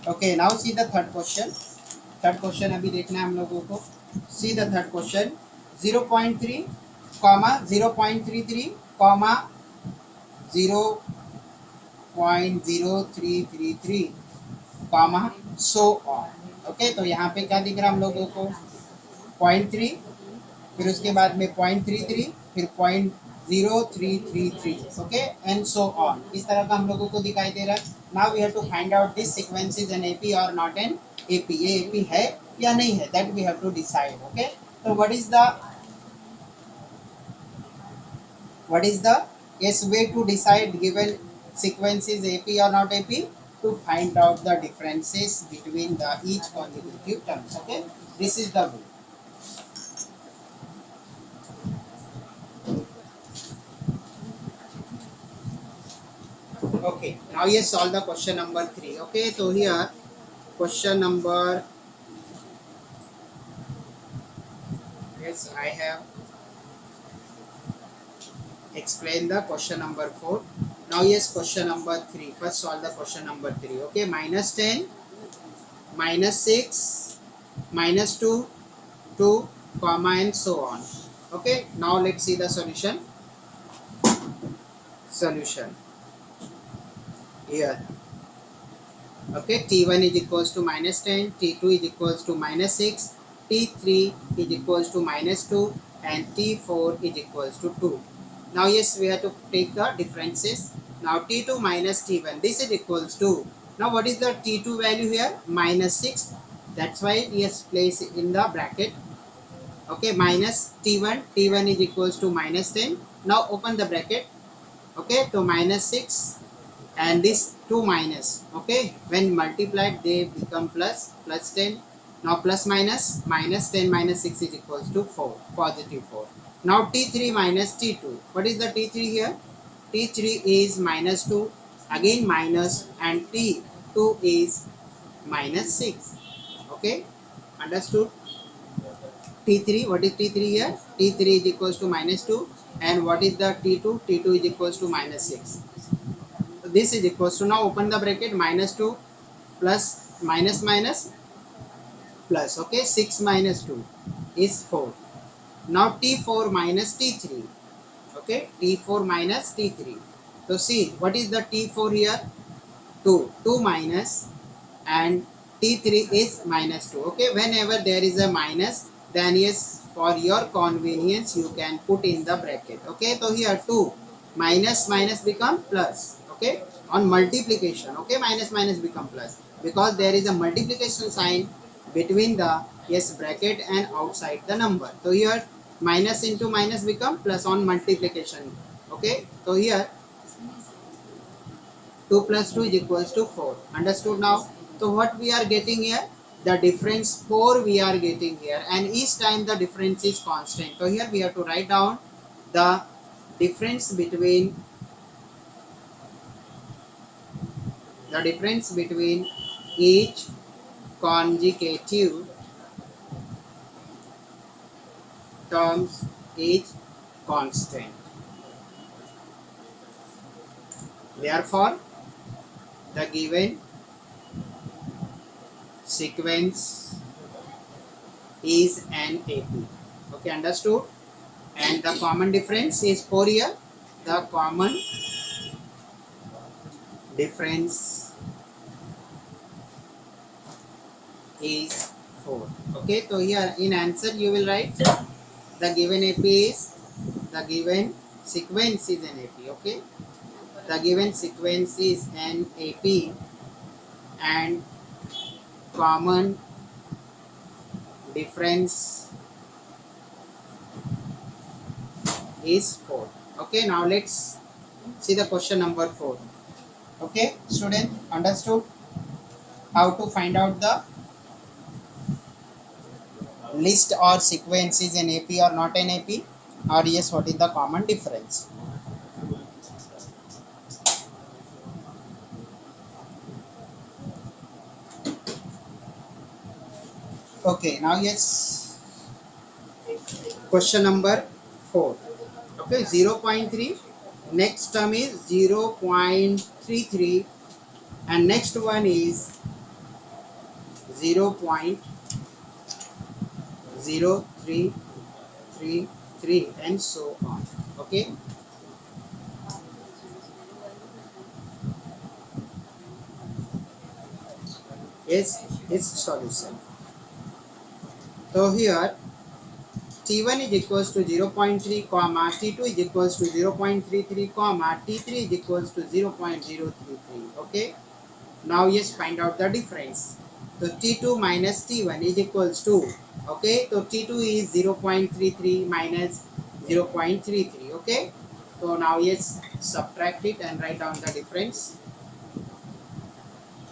Okay, now see the third question. Third question अभी देखना है हम लोगों को. See the third question. 0.3 comma 0.33 comma 0.0333 comma so on. Okay, तो यहाँ पे क्या दिख रहा है हम लोगों को? 0.3, फिर उसके बाद में 0.33, फिर 0.0333. Okay, and so on. इस तरह का हम लोगों को दिखाई दे रहा है. Now we have to find out this sequence is an AP or not an AP. ये एपी है या नहीं है, that we have to decide. Okay, तो what is the yes way to decide given sequence is AP or not AP? To find out the differences between the each consecutive terms. Okay, this is the way. Okay, now yes, solve the question number 3. Okay, so here question number, yes, I have explained the question number 4. Now yes, question number 3. First solve the question number 3. Okay, minus 10, minus 6, minus 2, 2, comma and so on. Okay, now let's see the solution. Solution here. Okay, t1 is equals to minus 10, t2 is equals to minus 6, t3 is equals to minus 2, and t4 is equals to 2. Now yes, we have to take the differences. Now t2 minus t1, this is equals to, now what is the t2 value here? Minus 6. That's why yes, place it in the bracket. Okay, minus t1, t1 is equals to minus 10. Now open the bracket. Okay, to minus 6 and this 2 minus. Okay, when multiplied they become plus, plus 10. Now plus minus, minus 10 minus 6 is equals to 4, positive 4. Now t3 minus t2, what is the t3 here? T3 is minus 2, again minus, and t2 is minus 6. Okay, understood? T3, what is T3 here? T3 is equals to minus 2, and what is the T2? T2 is equals to minus 6. So this is equals to, now open the bracket, minus 2 plus minus minus plus. Okay, 6 minus 2 is 4. Now T4 minus T3. Okay, T4 minus T3. So see, what is the T4 here? 2. 2 minus, and T3 is minus 2. Okay, whenever there is a minus, then yes, for your convenience you can put in the bracket. Okay, so here 2 minus minus become plus. Okay, on multiplication. Okay, minus minus become plus because there is a multiplication sign between the yes bracket and outside the number. So here minus into minus become plus on multiplication. Okay, so here 2 plus 2 is equals to 4. Understood now? So what we are getting here? The difference 4 we are getting here, and each time the difference is constant. So here we have to write down the difference between each conjugative terms is constant. Therefore, the given sequence is an AP. Okay, understood? And the common difference is 4 here. The common difference is 4. Okay, so here in answer you will write the given AP is, the given sequence is an AP. Okay, the given sequence is an AP and common difference is 4. Okay, now let's see the question number 4. Okay, student, understood how to find out the list or sequence is an AP or not an AP, or yes, what is the common difference? Okay, now yes, question number 4. Okay, 0.3, next term is 0.33, and next one is 0.0333 and so on. Okay. Yes, its solution. So here T1 is equals to 0.3 comma T2 is equals to 0.33 comma T3 is equals to 0.033. Okay. Now yes, find out the difference. So T2 minus T1 is equals to, okay, so T2 is 0.33 minus 0.33. Okay. So now yes, subtract it and write down the difference.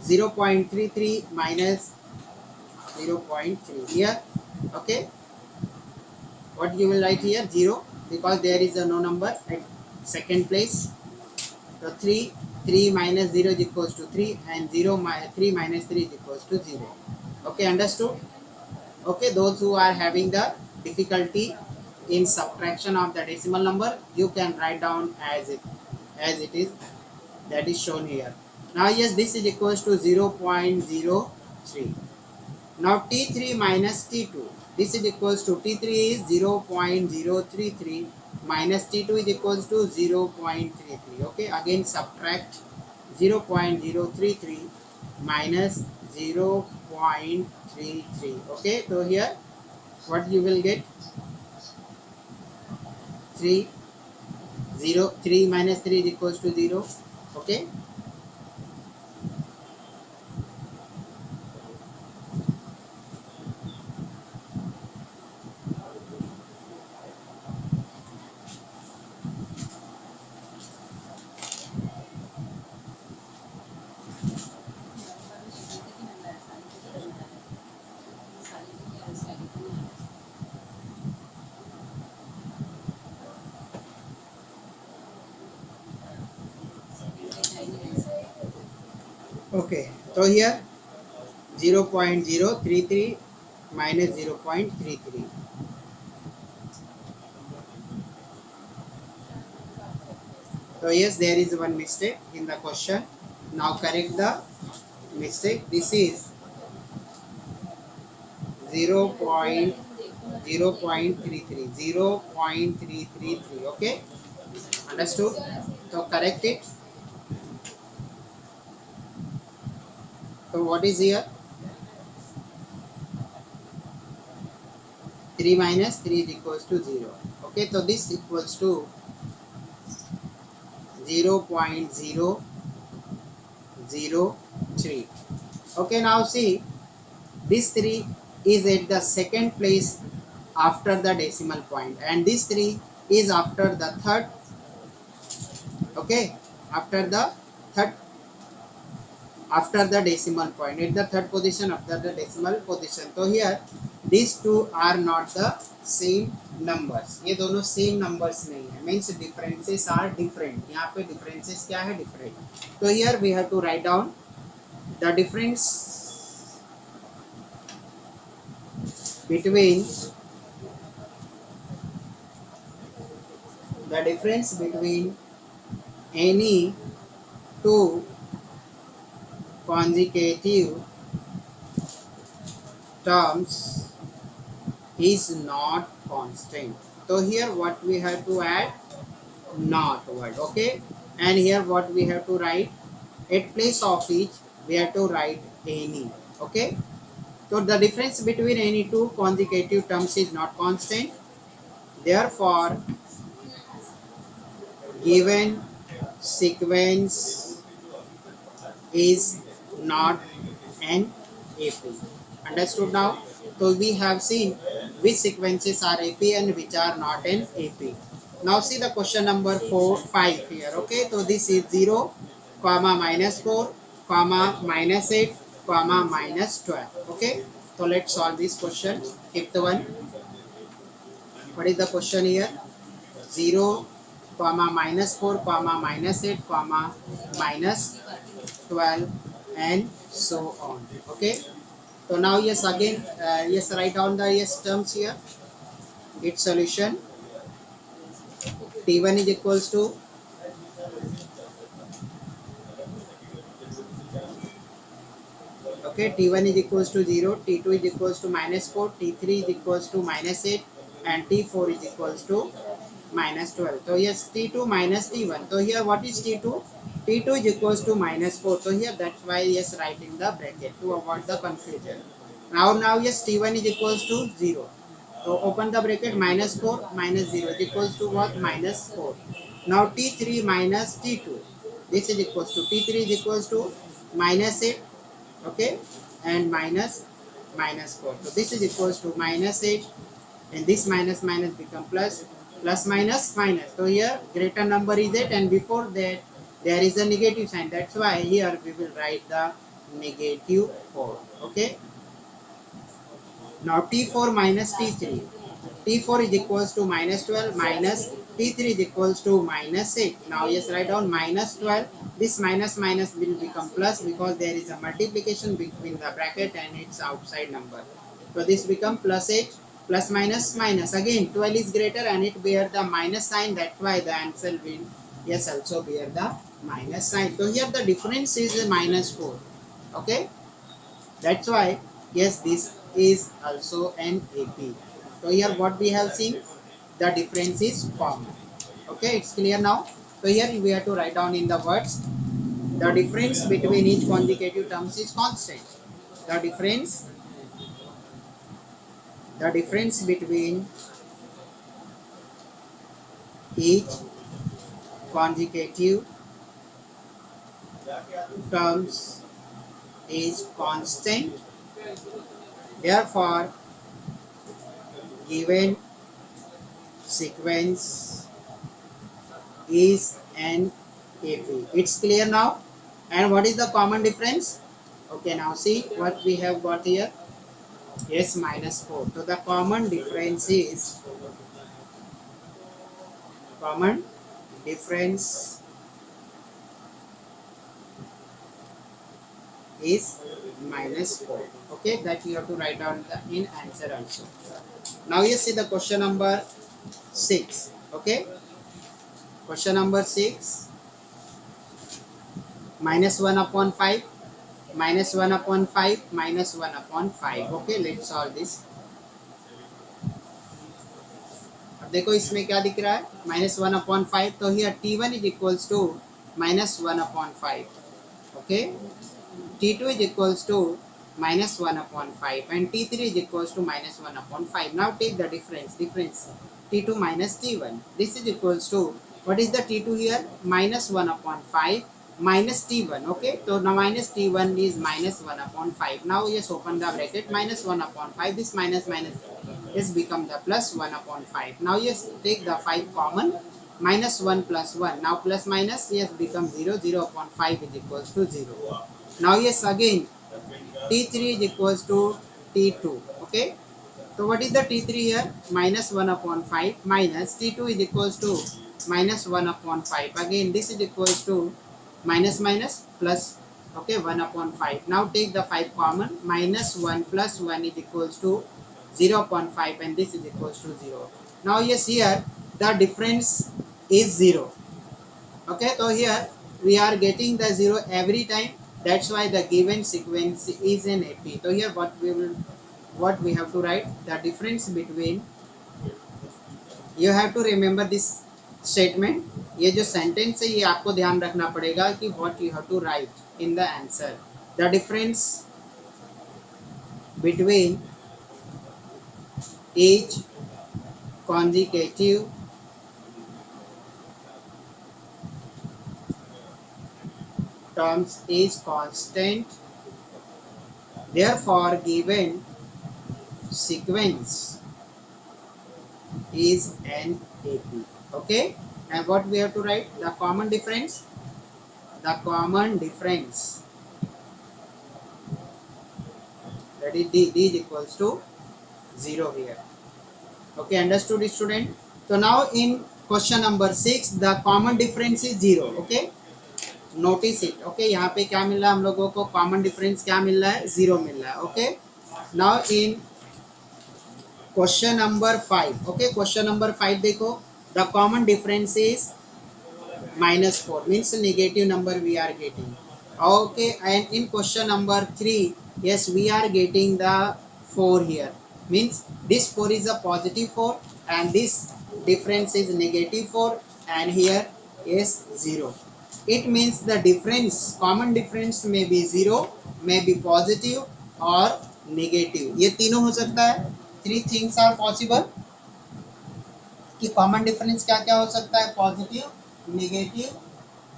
0.33 minus 0.3 here. Okay. What you will write here? 0, because there is a no number at second place. So 3 minus 0 is equals to 3 and 3 minus 3 is equals to 0. Okay, understood? Okay, those who are having the difficulty in subtraction of the decimal number, you can write down as it is, that is shown here. Now yes, this is equals to 0.03. Now T3 minus T2, this is equals to T3 is 0.033 minus T2 is equals to 0.33. Okay, again subtract 0.033 minus 0.33. Okay, so here what you will get? 3 0 3 minus 3 is equals to 0. Okay. Okay, so here 0.033 minus 0.33. So yes, there is one mistake in the question. Now correct the mistake. This is 0.0.33. 0.333. Okay, understood? So correct it. So what is here? 3 minus 3 is equals to 0. Okay, so this equals to 0.003. Okay, now see, this 3 is at the second place after the decimal point, and this 3 is after the third. Okay, after the third, after the decimal point, at the third position after the decimal position. So here these two are not the same numbers. ये दोनों same numbers नहीं है, means differences are different. यहाँ पे differences क्या है? Different. So here we have to write down the difference between any two consecutive terms is not constant. So here what we have to add? Not word. Okay, and here what we have to write? At place of each we have to write any. Okay, so the difference between any two consecutive terms is not constant. Therefore given sequence is not an AP. Understood now? So we have seen which sequences are AP and which are not an AP. Now see the question number 5 here. Okay, so this is 0, comma minus 4, comma minus 8, comma minus 12. Okay, so let's solve this question. Fifth one. What is the question here? 0, comma minus 4, comma minus 8, comma minus 12 and so on. Okay, so now yes, again yes, write down the yes terms here. Its solution. T1 is equals to Okay, T1 is equals to 0, T2 is equals to -4, T3 is equals to -8, and T4 is equals to -12. So yes, T2 minus T1. So here what is T2? T2 is equals to -4. So here that's why yes, write in the bracket to avoid the confusion. Now yes, T1 is equals to 0. So open the bracket, -4 minus 0 is equals to what? -4. Now T3 minus T2. This is equals to T3 is equals to -8, okay, and minus 4. So this is equals to -8, and this minus minus become plus, plus minus minus. So here greater number is 8, and before that there is a negative sign. That's why here we will write the -4. Okay. Now T4 minus T3. T4 is equals to -12 minus T3 is equals to -8. Now yes, write down -12. This minus minus will become plus because there is a multiplication between the bracket and its outside number. So this become +8 plus minus minus. Again 12 is greater and it bear the minus sign. That's why the answer will yes also bear the minus sign. So here the difference is -4. Okay. That's why yes, this is also an AP. So here what we have seen, the difference is common. Okay, it's clear now. So here we have to write down in the words, the difference between each consecutive terms is constant. The difference between each consecutive terms is constant. Therefore, given sequence is an AP. It's clear now. And what is the common difference? Okay, now see what we have got here. Yes, -4. So the common difference is -4. Okay, that you have to write down in answer also. Now you see the question number 6. Okay, question number 6, -1/5, -1/5, -1/5. Okay, let's solve this. अब देखो इसमें क्या दिख रहा है, -1/5. तो here T1 is equals to -1/5. Okay, T2 is equals to -1/5, and T3 is equals to -1/5. Now take the difference T2 minus T1. This is equals to, what is the T2 here? -1/5 minus T1. Okay, so now minus T1 is -1/5. Now yes, open the bracket, -1/5. This minus minus is become the +1/5. Now yes, take the 5 common. -1 plus 1. Now plus minus yes become 0. 0/5 is equals to 0. Now yes, again T3 is equals to T2. Okay. So what is the T3 here? -1/5 minus T2 is equals to -1/5. Again this is equals to minus minus plus. Okay, 1/5. Now take the 5 common. -1 plus 1 is equals to 0.5, and this is equals to 0. Now yes, here the difference is 0. Okay, so here we are getting the 0 every time. That's why the given sequence is an AP. So here what we have to write, the difference between, you have to remember this statement. ये जो sentence है ये आपको ध्यान रखना पड़ेगा कि what you have to write in the answer. The difference between each consecutive terms is constant. Therefore, given sequence is an AP. Okay, and what we have to write, the common difference, that is D is equals to 0 here. Okay, understood student? So now in question number 6, the common difference is 0. Okay, notice it. Okay, यहाँ पे क्या मिल रहा है हम लोगों को, common difference क्या मिल रहा है, 0 मिल रहा है. Okay, now in question number 5. Okay, question number 5 देखो, the common difference is -4, means negative number we are getting. Okay, and in question number 3, yes, we are getting the 4 here. Means this 4 is a positive 4 and this difference is negative 4 and here is 0. It means the difference, common difference may be 0, may be positive or negative. ये तीनों हो सकता है. 3 things are possible. कि common difference क्या क्या हो सकता है, positive, negative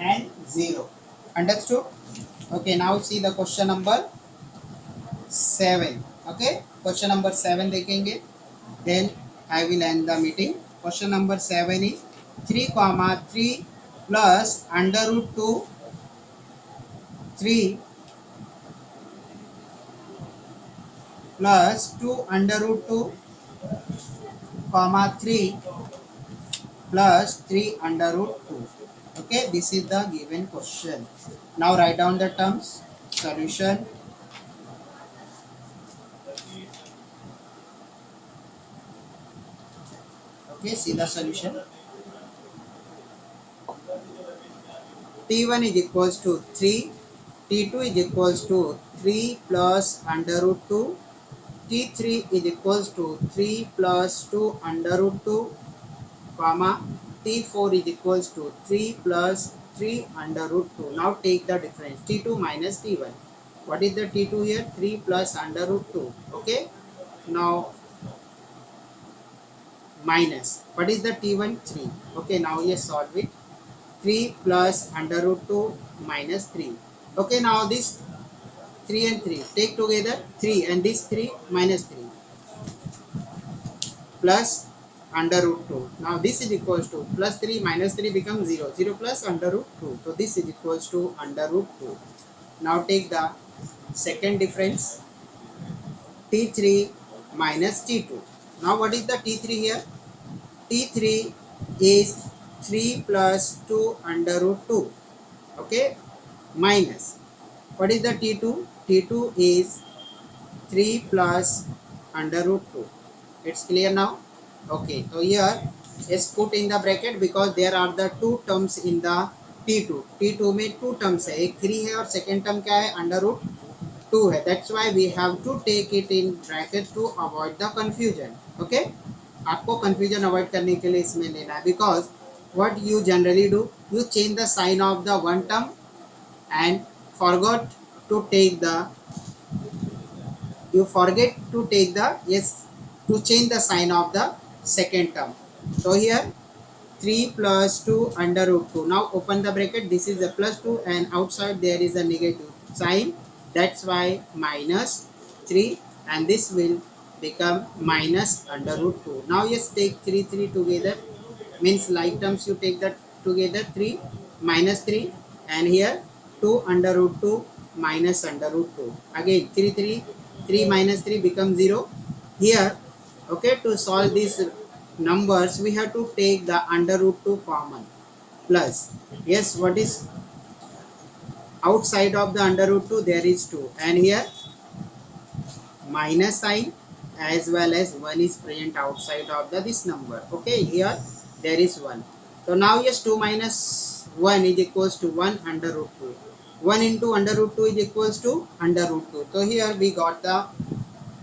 and zero. Understood. Okay, now see the question number 7. Okay, question number 7 देखेंगे, then I will end the meeting. Question number 7 is 3, 3 plus under root 2 3 plus 2 under root 2 3 plus 3 under root 2. Okay, this is the given question. Now write down the terms. Solution. Okay, see the solution. T1 is equals to 3. T2 is equals to 3 plus under root 2. T3 is equals to 3 plus 2 under root 2, comma T4 is equals to 3 plus 3 under root 2. Now take the difference, T2 minus T1. What is the T2 here? 3 plus under root 2. Okay. Now minus. What is the T1? 3. Okay. Now yes, solve it. 3 plus under root 2 minus 3. Okay. Now this 3 and 3 take together 3 and this 3 minus 3 plus under root 2. Now this is equals to plus 3 minus 3 becomes 0. 0 plus under root 2. So this is equals to under root 2. Now take the second difference, T3 minus T2. Now what is the T3 here? T3 is 3 plus 2 under root 2. Okay, minus. What is the T2? T2 is 3 plus under root 2. It's clear now? Okay, so here is put in the bracket because there are the two terms in the T2. T2 में two terms है, एक 3 है और second term क्या है, under root 2 है. That's why we have to take it in bracket to avoid the confusion. Okay, आपको confusion avoid करने के लिए इसमें लेना है, because what you generally do, you change the sign of the one term and forget to take the yes, to change the sign of the second term. So here 3 plus 2 under root 2. Now open the bracket, this is a plus 2 and outside there is a negative sign. That's why minus 3 and this will become minus under root 2. Now yes, take 3 together, means like terms you take that together, 3 minus 3 and here 2 under root 2 minus under root 2. Again 3 minus 3 becomes 0. Here, okay, to solve these numbers we have to take the under root 2 common, plus yes, what is outside of the under root 2, there is 2 and here minus sign as well as 1 is present outside of this number. Okay, here there is 1. So now yes, 2 minus 1 is equals to 1 under root 2. 1 into under root 2 is equals to under root 2. So here we got the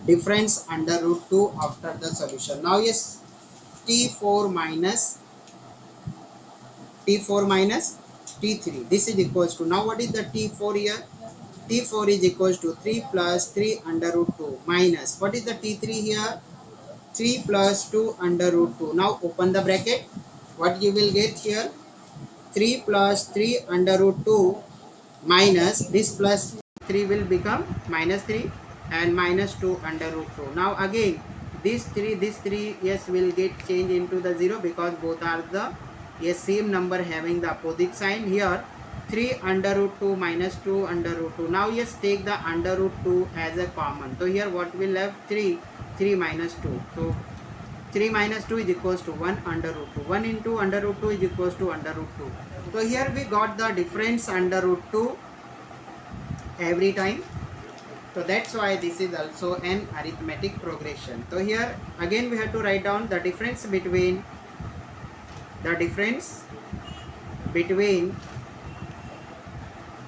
difference under root 2 after the solution. Now yes, T4 minus T3. This is equals to, now what is the T4 here? T4 is equals to 3 plus 3 under root 2 minus, what is the T3 here? 3 plus 2 under root 2. Now open the bracket. What you will get here? 3 plus 3 under root 2 minus this plus 3 will become minus 3 and minus 2 under root 2. Now again this 3 yes will get changed into the 0 because both are the yes same number having the opposite sign. Here 3 under root 2 minus 2 under root 2. Now yes, take the under root 2 as a common. So here what will have 3 minus 2. So 3 minus 2 is equals to 1 under root 2. 1 into under root 2 is equals to under root 2. So here we got the difference under root 2 every time. So that's why this is also an arithmetic progression. So here again we have to write down the difference between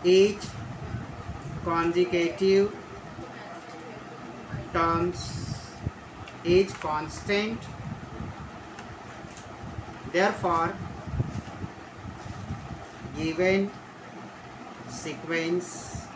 each consecutive terms is constant. Therefore, given sequence